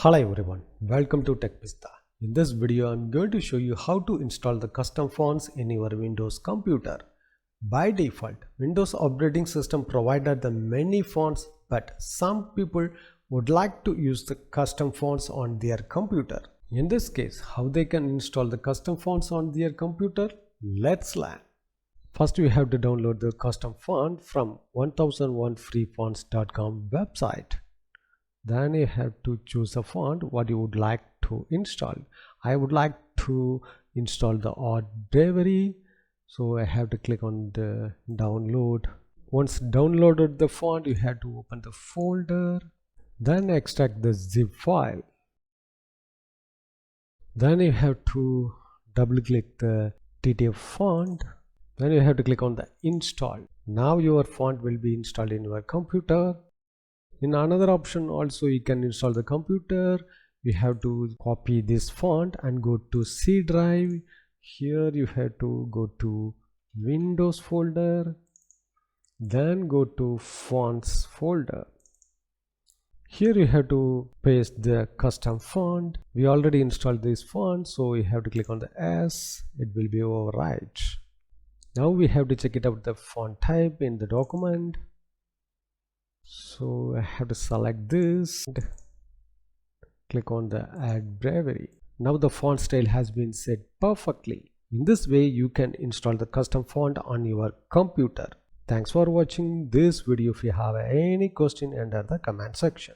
Hello everyone, welcome to TechPista. In this video, I'm going to show you how to install the custom fonts in your Windows computer. By default, Windows operating system provided the many fonts, but some people would like to use the custom fonts on their computer. In this case, how they can install the custom fonts on their computer? Let's learn. First, we have to download the custom font from 1001freefonts.com website. Then you have to choose a font what you would like to install. I would like to install the Art Bravery, so I have to click on the download. Once downloaded the font, you have to open the folder, then extract the zip file. Then you have to double click the TTF font. Then you have to click on the install. Now your font will be installed in your computer. In another option also, you can install the computer. You have to copy this font and go to C drive. Here you have to go to Windows folder, then go to fonts folder. Here you have to paste the custom font. We already installed this font, so you have to click on the S. It will be overwrite. Now we have to check it out the font type in the document. So I have to select this and click on the Art Bravery. Now the font style has been set perfectly. In this way you can install the custom font on your computer. Thanks for watching this video. If you have any question, enter the comment section.